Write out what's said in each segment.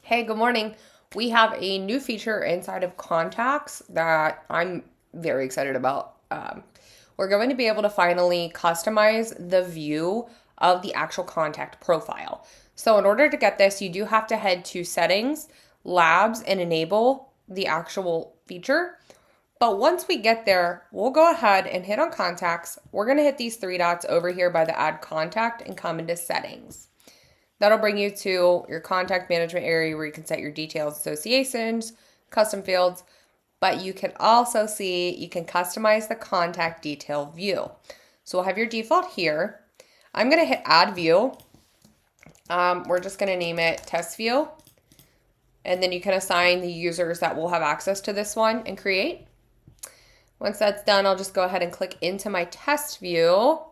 Hey, good morning. We have a new feature inside of contacts that I'm very excited about. We're going to be able to finally customize the view of the actual contact profile. So, in order to get this, you do have to head to settings, labs, and enable the actual feature. But once we get there, we'll go ahead and hit on contacts. We're going to hit these three dots over here by the add contact and come into settings. That'll bring you to your contact management area where you can set your details, associations, custom fields, but you can also see you can customize the contact detail view. So we'll have your default here. I'm going to hit add view. We're just going to name it test view. And then you can assign the users that will have access to this one and create. Once that's done, I'll just go ahead and click into my test view.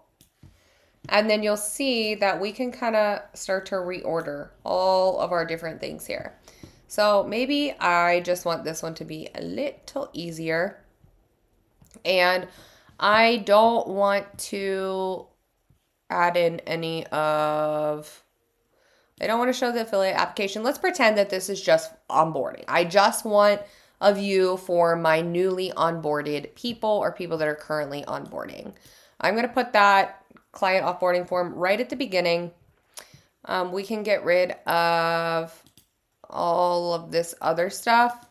And then you'll see that we can kind of start to reorder all of our different things here. So maybe I just want this one to be a little easier. And I don't want to add in any of, I don't want to show the affiliate application. Let's pretend that this is just onboarding. I just want a view for my newly onboarded people or people that are currently onboarding. I'm going to put that client offboarding form right at the beginning. We can get rid of all of this other stuff.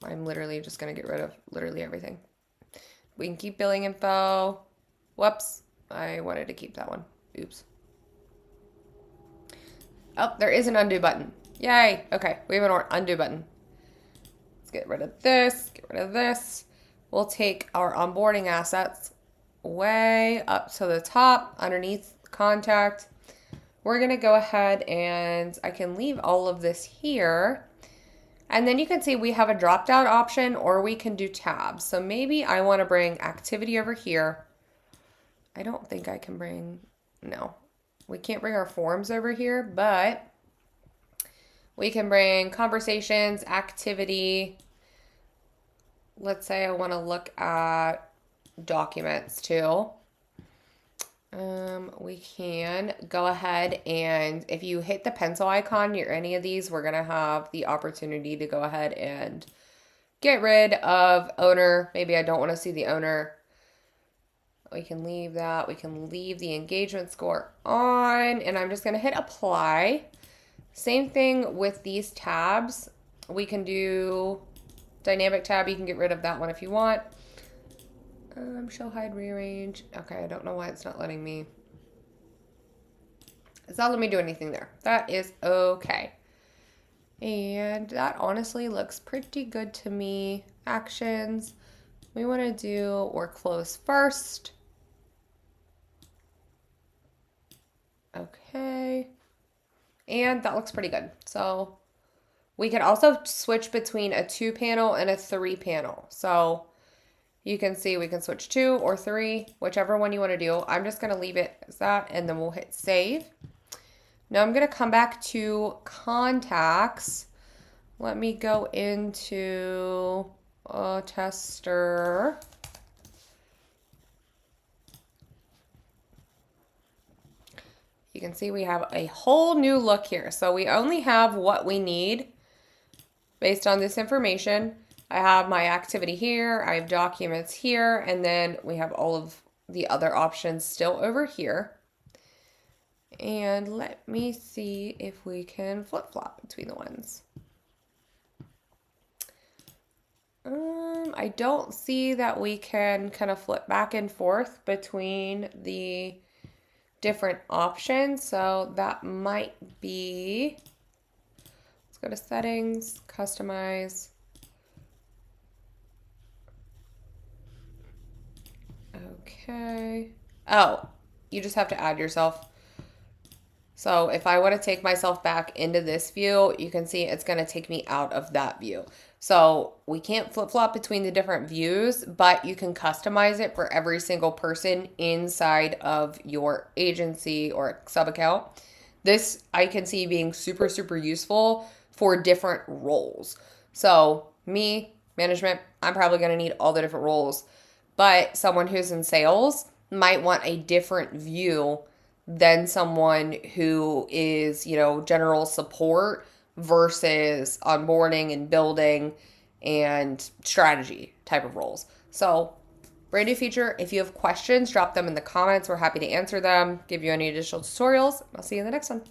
I'm literally just going to get rid of literally everything. We can keep billing info. Whoops. I wanted to keep that one. Oops. Oh, there is an undo button. Yay. Okay, we have an undo button. Let's get rid of this. Get rid of this. We'll take our onboarding assets way up to the top underneath contact. We're going to go ahead and I can leave all of this here. And then you can see we have a drop down option or we can do tabs. So maybe I want to bring activity over here. I don't think I can bring, no, we can't bring our forms over here, but we can bring conversations, activity. Let's say I want to look at documents too. We can go ahead and if you hit the pencil icon near any of these, we're going to have the opportunity to go ahead and get rid of owner. Maybe I don't want to see the owner. We can leave that. We can leave the engagement score on and I'm just going to hit apply. Same thing with these tabs. We can do dynamic tab. You can get rid of that one if you want. Show, hide, rearrange. Okay, I don't know why it's not letting me. It's not letting me do anything there. That is okay. And that honestly looks pretty good to me. Actions. We want to do workflows first. Okay. And that looks pretty good. So we can also switch between a 2 panel and a 3 panel. So you can see we can switch 2 or 3, whichever one you want to do. I'm just going to leave it as that and then we'll hit save. Now I'm going to come back to contacts. Let me go into tester. You can see we have a whole new look here. So we only have what we need based on this information. I have my activity here, I have documents here, and then we have all of the other options still over here. And let me see if we can flip-flop between the ones. I don't see that we can kind of flip back and forth between the different options, so that might be, let's go to settings, customize. Okay. Oh, you just have to add yourself. So if I want to take myself back into this view, you can see it's going to take me out of that view. So we can't flip-flop between the different views, but you can customize it for every single person inside of your agency or sub-account. This I can see being super, super useful for different roles. So me, management, I'm probably going to need all the different roles. But someone who's in sales might want a different view than someone who is, general support versus onboarding and building and strategy type of roles. So brand new feature. If you have questions, drop them in the comments. We're happy to answer them, give you any additional tutorials. I'll see you in the next one.